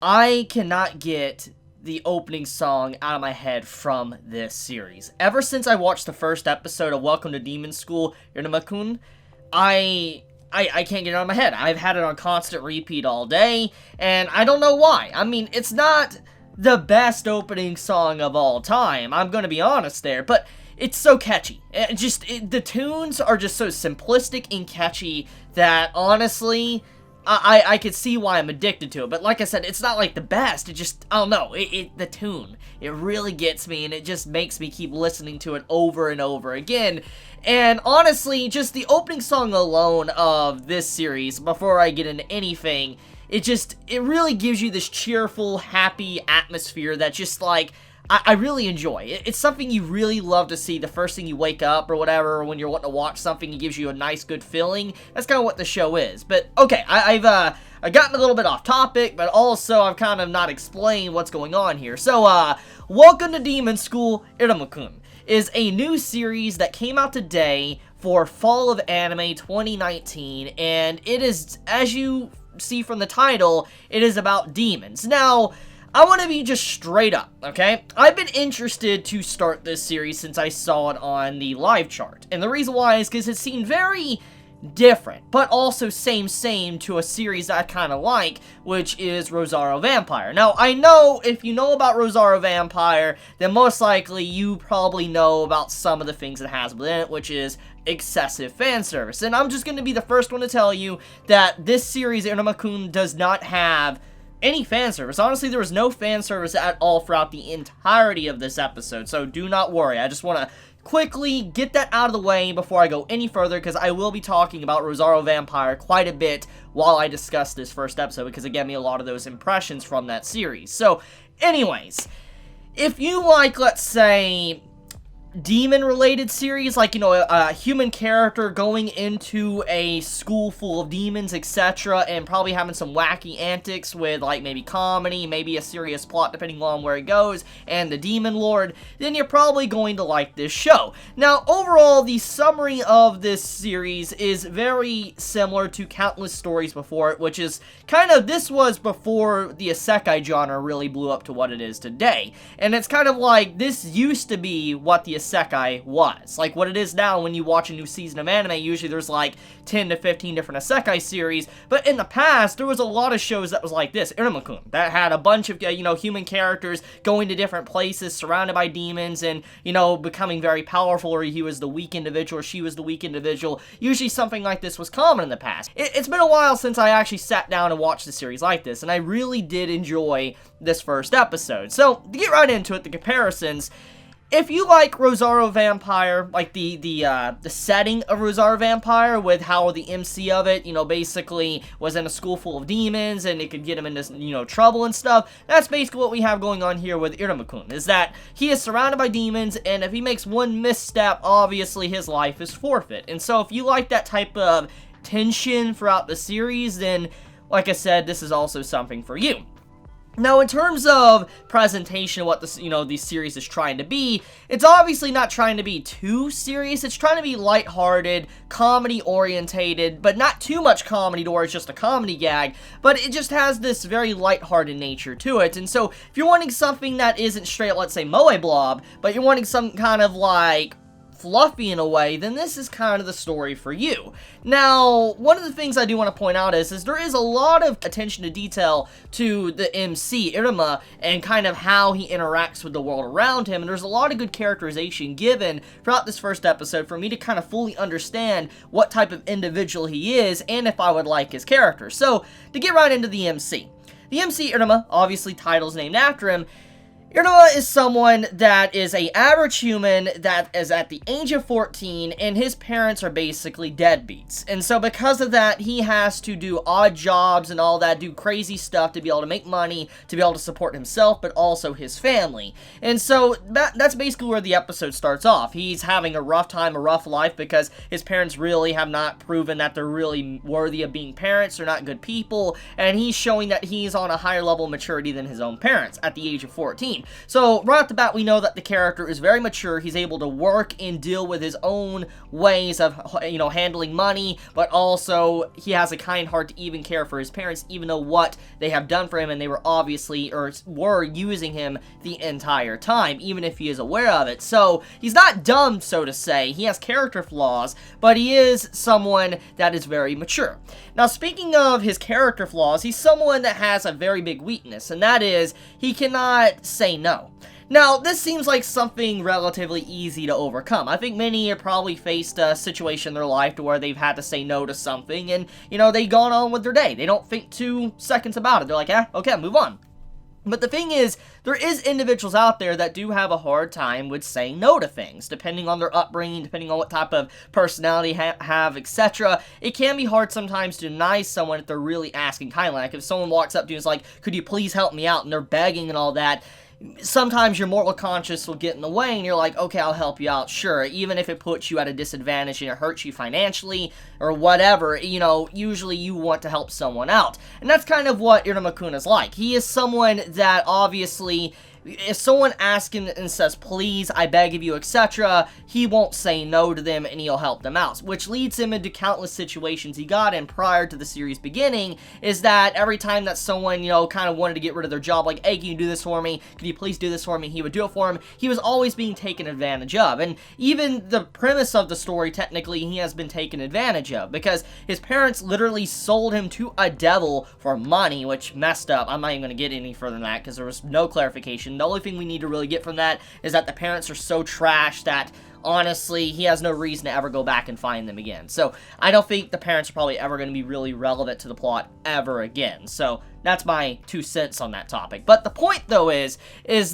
I cannot get the opening song out of my head from this series. Ever since I watched the first episode of Welcome to Demon School, Iruma Kun, I can't get it out of my head. I've had it on constant repeat all day, and I don't know why. I mean, it's not the best opening song of all time, I'm gonna be honest there, but it's so catchy. The tunes are just so simplistic and catchy that, honestly, I could see why I'm addicted to it, but like I said, it's not like the best. It just, I don't know, the tune, it really gets me, and it just makes me keep listening to it over and over again. And honestly, just the opening song alone of this series, before I get into anything, it really gives you this cheerful, happy atmosphere that just, like, I really enjoy. It's something you really love to see the first thing you wake up or whatever, or when you're wanting to watch something, it gives you a nice, good feeling. That's kind of what the show is. But, okay, I've gotten a little bit off topic, but also I've kind of not explained what's going on here. So, Welcome to Demon School, Iruma Kun is a new series that came out today for Fall of Anime 2019, and it is, as you see from the title, it is about demons. Now, I want to be just straight up, okay? I've been interested to start this series since I saw it on the live chart. And the reason why is because it seemed very different, but also same to a series that I kind of like, which is Rosario Vampire. Now, I know if you know about Rosario Vampire, then most likely you probably know about some of the things it has within it, which is excessive fan service. And I'm just going to be the first one to tell you that this series, Iruma Kun, does not have any fan service. Honestly, there was no fan service at all throughout the entirety of this episode, so do not worry. I just want to quickly get that out of the way before I go any further, because I will be talking about Rosario Vampire quite a bit while I discuss this first episode, because it gave me a lot of those impressions from that series. So, anyways, if you like, let's say, demon-related series, like, you know, a human character going into a school full of demons, etc., and probably having some wacky antics with, like, maybe comedy, maybe a serious plot, depending on where it goes, and the demon lord, then you're probably going to like this show. Now, overall, the summary of this series is very similar to countless stories before it, which is kind of, this was before the isekai genre really blew up to what it is today, and it's kind of like, this used to be what the isekai was. Like what it is now when you watch a new season of anime, usually there's like 10 to 15 different isekai series, but in the past, there was a lot of shows that was like this, Iruma Kun, that had a bunch of, you know, human characters going to different places, surrounded by demons, and, you know, becoming very powerful, or he was the weak individual, or she was the weak individual. Usually something like this was common in the past. It's been a while since I actually sat down and watched a series like this, and I really did enjoy this first episode. So, to get right into it, the comparisons, if you like Rosario Vampire, like the setting of Rosario Vampire with how the MC of it, you know, basically was in a school full of demons and it could get him into, you know, trouble and stuff, that's basically what we have going on here with Iruma Kun, is that he is surrounded by demons, and if he makes one misstep, obviously his life is forfeit. And so if you like that type of tension throughout the series, then, like I said, this is also something for you. Now, in terms of presentation, what this, you know, the series is trying to be, it's obviously not trying to be too serious. It's trying to be lighthearted, comedy-orientated, but not too much comedy to where it's just a comedy gag, but it just has this very lighthearted nature to it. And so, if you're wanting something that isn't straight, let's say, Moe Blob, but you're wanting some kind of, like, fluffy in a way, then this is kind of the story for you. Now, one of the things I do want to point out is there is a lot of attention to detail to the MC, Iruma, and kind of how he interacts with the world around him, and there's a lot of good characterization given throughout this first episode for me to kind of fully understand what type of individual he is, and if I would like his character. So, to get right into the MC. The MC, Iruma, obviously title's named after him. Iruma is someone that is an average human that is at the age of 14, and his parents are basically deadbeats. And so because of that, he has to do odd jobs and all that, do crazy stuff to be able to make money, to be able to support himself, but also his family. And so that's basically where the episode starts off. He's having a rough time, a rough life, because his parents really have not proven that they're really worthy of being parents. They're not good people, and he's showing that he's on a higher level of maturity than his own parents at the age of 14. scene. So right off the bat, we know that the character is very mature. He's able to work and deal with his own ways of, handling money, but also he has a kind heart to even care for his parents, even though what they have done for him, and they were obviously, or were using him the entire time, even if he is aware of it. So he's not dumb, so to say. He has character flaws, but he is someone that is very mature. Now, speaking of his character flaws, he's someone that has a very big weakness, and that is he cannot say no. Now, this seems like something relatively easy to overcome. I think many have probably faced a situation in their life to where they've had to say no to something, and, they've gone on with their day. They don't think 2 seconds about it. They're like, okay, move on. But the thing is, there is individuals out there that do have a hard time with saying no to things, depending on their upbringing, depending on what type of personality have, etc. It can be hard sometimes to deny someone if they're really asking kindly. Like if someone walks up to you and is like, could you please help me out, and they're begging and all that, sometimes your moral conscience will get in the way and you're like, okay, I'll help you out, sure, even if it puts you at a disadvantage and it hurts you financially or whatever. Usually you want to help someone out, and that's kind of what Iruma Kun is like. He is someone that obviously, if someone asks him and says, please, I beg of you, etc., he won't say no to them and he'll help them out, which leads him into countless situations he got in prior to the series beginning, is that every time that someone, kind of wanted to get rid of their job, like, hey, can you do this for me? Can you please do this for me? He would do it for him. He was always being taken advantage of, and even the premise of the story, technically, he has been taken advantage of, because his parents literally sold him to a devil for money, which messed up. I'm not even going to get any further than that, because there was no clarification. The only thing we need to really get from that is that the parents are so trash that, honestly, he has no reason to ever go back and find them again. So, I don't think the parents are probably ever going to be really relevant to the plot ever again. So, that's my 2 cents on that topic. But the point, though, is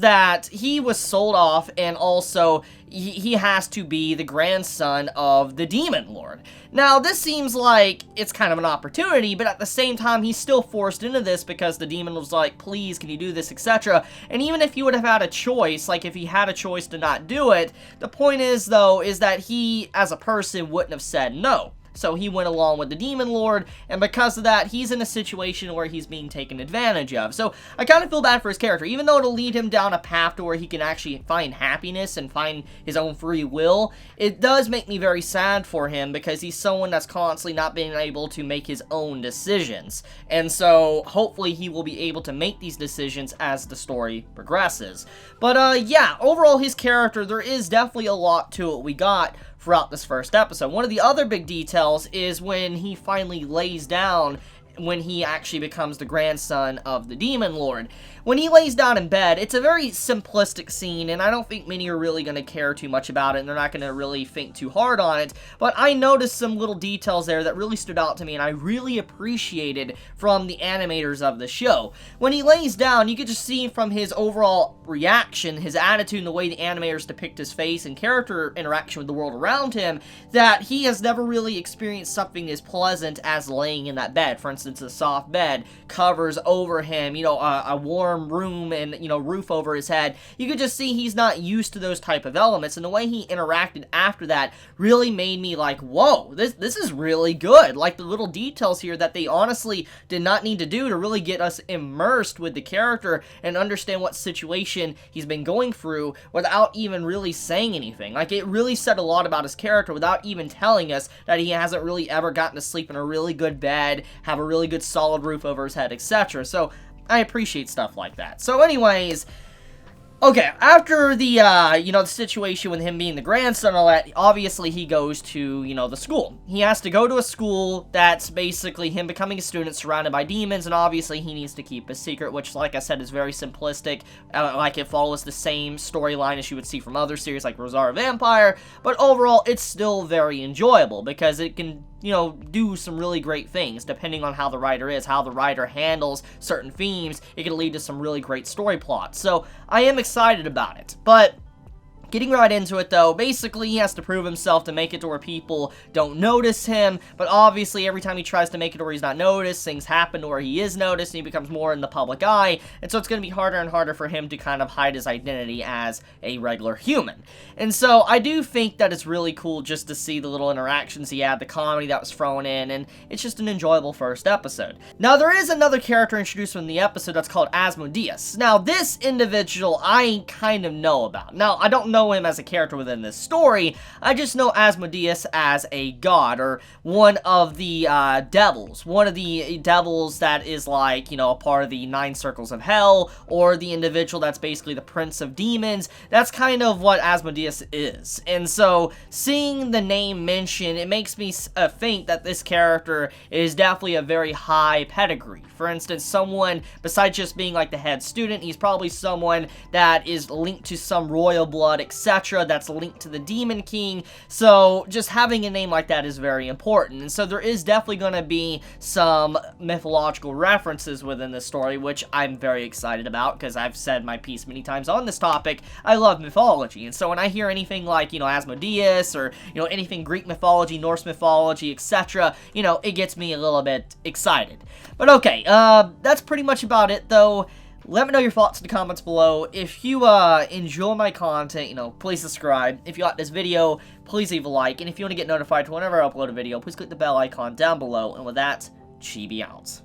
that he was sold off, and also he has to be the grandson of the Demon Lord. Now, this seems like it's kind of an opportunity, but at the same time, he's still forced into this because the demon was like, please, can you do this, etc. And even if he would have had a choice, like if he had a choice to not do it, the point is, though, is that he, as a person, wouldn't have said no. So he went along with the Demon Lord, and because of that, he's in a situation where he's being taken advantage of. So I kind of feel bad for his character, even though it'll lead him down a path to where he can actually find happiness and find his own free will. It does make me very sad for him because he's someone that's constantly not being able to make his own decisions. And so hopefully he will be able to make these decisions as the story progresses. But yeah, overall his character, there is definitely a lot to it we got throughout this first episode. One of the other big details is when he finally lays down, when he actually becomes the grandson of the Demon Lord. When he lays down in bed, it's a very simplistic scene, and I don't think many are really going to care too much about it, and they're not going to really think too hard on it, but I noticed some little details there that really stood out to me, and I really appreciated from the animators of the show. When he lays down, you could just see from his overall reaction, his attitude, and the way the animators depict his face and character interaction with the world around him, that he has never really experienced something as pleasant as laying in that bed. For instance, a soft bed, covers over him, a warm room and, roof over his head. You could just see he's not used to those type of elements, and the way he interacted after that really made me like, whoa, this is really good. Like the little details here that they honestly did not need to do to really get us immersed with the character and understand what situation he's been going through without even really saying anything. Like, it really said a lot about his character without even telling us that he hasn't really ever gotten to sleep in a really good bed, have a really good solid roof over his head, etc. So I appreciate stuff like that. So anyways, okay, after the, the situation with him being the grandson and all that, obviously he goes to, the school. He has to go to a school that's basically him becoming a student surrounded by demons, and obviously he needs to keep a secret, which, like I said, is very simplistic. Like, it follows the same storyline as you would see from other series like Rosario Vampire, but overall, it's still very enjoyable because it can, do some really great things, depending on how the writer is, how the writer handles certain themes. It can lead to some really great story plots. So, I am excited about it. But Getting right into it though, basically he has to prove himself to make it to where people don't notice him, but obviously every time he tries to make it to where he's not noticed, things happen to where he is noticed and he becomes more in the public eye, and so it's going to be harder and harder for him to kind of hide his identity as a regular human. And so I do think that it's really cool just to see the little interactions he had, the comedy that was thrown in, and it's just an enjoyable first episode. Now there is another character introduced in the episode that's called Asmodeus. Now this individual I kind of know about. Now I don't know him as a character within this story, I just know Asmodeus as a god, or one of the devils. One of the devils that is like, you know, a part of the 9 circles of hell, or the individual that's basically the prince of demons. That's kind of what Asmodeus is. And so, seeing the name mentioned, it makes me think that this character is definitely a very high pedigree. For instance, someone, besides just being like the head student, he's probably someone that is linked to some royal blood, etc., that's linked to the Demon King. So just having a name like that is very important. And so there is definitely going to be some mythological references within this story, which I'm very excited about, because I've said my piece many times on this topic. I love mythology, and so when I hear anything like, you know, Asmodeus, or, you know, anything Greek mythology, Norse mythology, etc., you know, it gets me a little bit excited. But okay, that's pretty much about it, though. Let me know your thoughts in the comments below. If you enjoy my content, you know, please subscribe. If you like this video, please leave a like. And if you want to get notified whenever I upload a video, please click the bell icon down below. And with that, Chibi out.